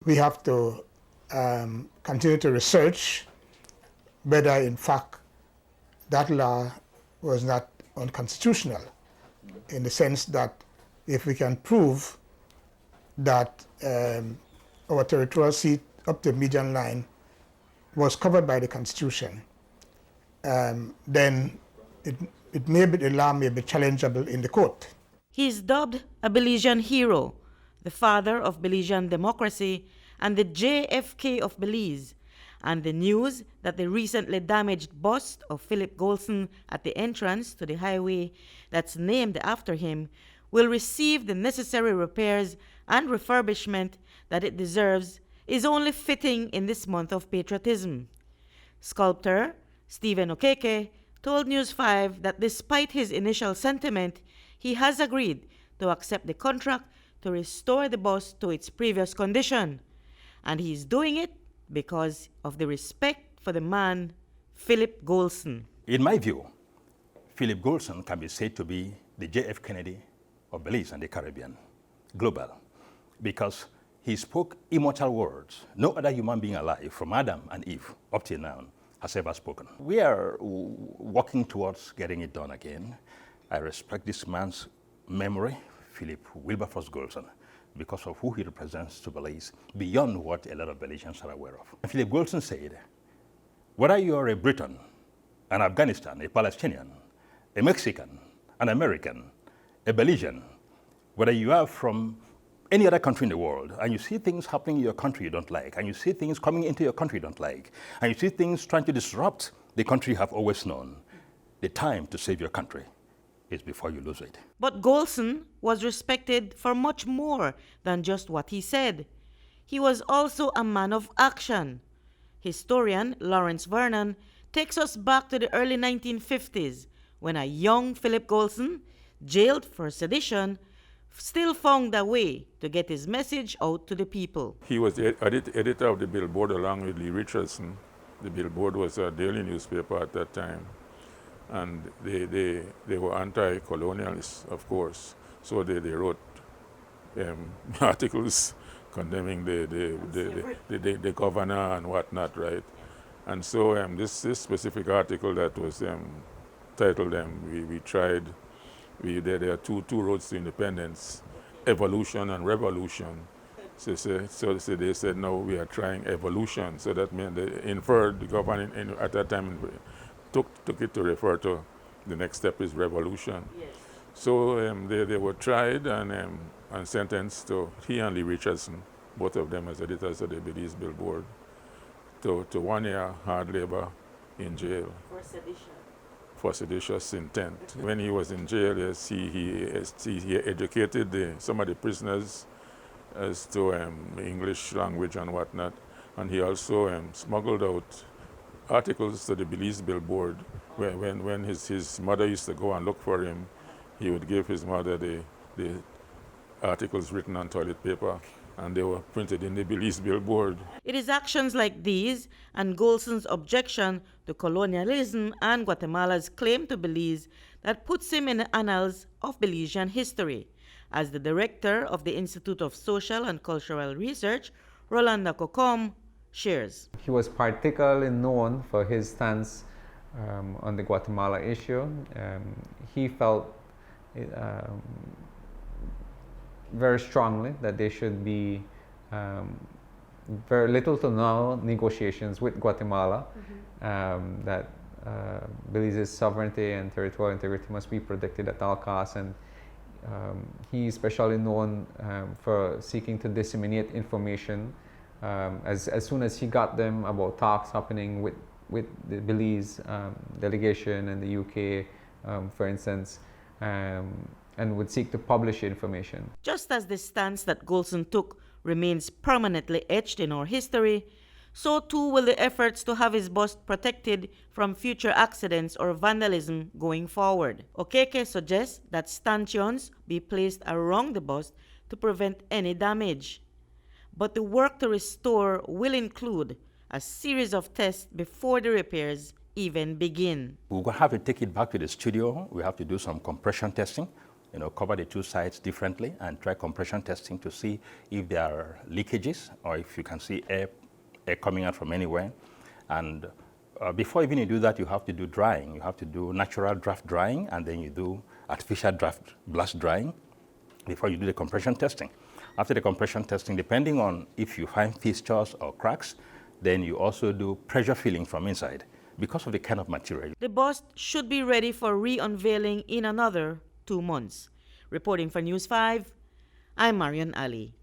we have to continue to research whether, in fact, that law was not unconstitutional, in the sense that if we can prove that our territorial seat up to the median line was covered by the Constitution, then the law may be challengeable in the court. He is dubbed a Belizean hero, the father of Belizean democracy, and the JFK of Belize. And the news that the recently damaged bust of Philip Goldson at the entrance to the highway that's named after him will receive the necessary repairs and refurbishment that it deserves is only fitting in this month of patriotism. Sculptor Stephen Okeke told News 5 that despite his initial sentiment, he has agreed to accept the contract to restore the bus to its previous condition. And he's doing it because of the respect for the man, Philip Goldson. In my view, Philip Goldson can be said to be the J.F. Kennedy of Belize and the Caribbean, global, because he spoke immortal words no other human being alive, from Adam and Eve up till now, has ever spoken. We are working towards getting it done again. I respect this man's memory, Philip Wilberforce Goldson, because of who he represents to Belize, beyond what a lot of Belizeans are aware of. Philip Goldson said, whether you're a Briton, an Afghanistan, a Palestinian, a Mexican, an American, a Belizean, whether you are from any other country in the world, and you see things happening in your country you don't like, and you see things coming into your country you don't like, and you see things trying to disrupt the country you have always known, the time to save your country is before you lose it. But Goldson was respected for much more than just what he said. He was also a man of action. Historian Lawrence Vernon takes us back to the early 1950s, when a young Philip Goldson, jailed for sedition, still found a way to get his message out to the people. He was the editor of the Billboard along with Lee Richardson. The Billboard was a daily newspaper at that time. And they were anti-colonialists, of course. So they wrote articles condemning the governor and whatnot, right? And so this specific article that was titled, we tried, there are two roads to independence, evolution and revolution. So they said, no, we are trying evolution. So that meant they inferred, the government at that time took it to refer to the next step is revolution. Yes. So they were tried and sentenced to, he and Lee Richardson, both of them as editors of the Belize Billboard, to 1 year hard labor in jail. For sedition. For seditious intent. When he was in jail, he educated some of the prisoners as to English language and whatnot, and he also smuggled out articles to the Belize Billboard. When his mother used to go and look for him, he would give his mother the articles written on toilet paper, and they were printed in the Belize Billboard. It is actions like these and Goldson's objection to colonialism and Guatemala's claim to Belize that puts him in the annals of Belizean history. As the director of the Institute of Social and Cultural Research, Rolanda Kokom shares. He was particularly known for his stance on the Guatemala issue. He felt very strongly that there should be very little to no negotiations with Guatemala, that Belize's sovereignty and territorial integrity must be protected at all costs, and he's especially known for seeking to disseminate information as soon as he got them about talks happening with the Belize delegation and the UK, for instance, and would seek to publish information. Just as the stance that Goldson took remains permanently etched in our history, so too will the efforts to have his bust protected from future accidents or vandalism going forward. Okeke suggests that stanchions be placed around the bust to prevent any damage. But the work to restore will include a series of tests before the repairs even begin. We're going to have to take it back to the studio. We have to do some compression testing cover the two sides differently and try compression testing to see if there are leakages or if you can see air coming out from anywhere. And before even you do that, you have to do drying. You have to do natural draft drying, and then you do artificial draft blast drying before you do the compression testing. After the compression testing, depending on if you find fissures or cracks, then you also do pressure filling from inside because of the kind of material. The bust should be ready for re-unveiling in another 2 months. Reporting for News 5, I'm Marion Ali.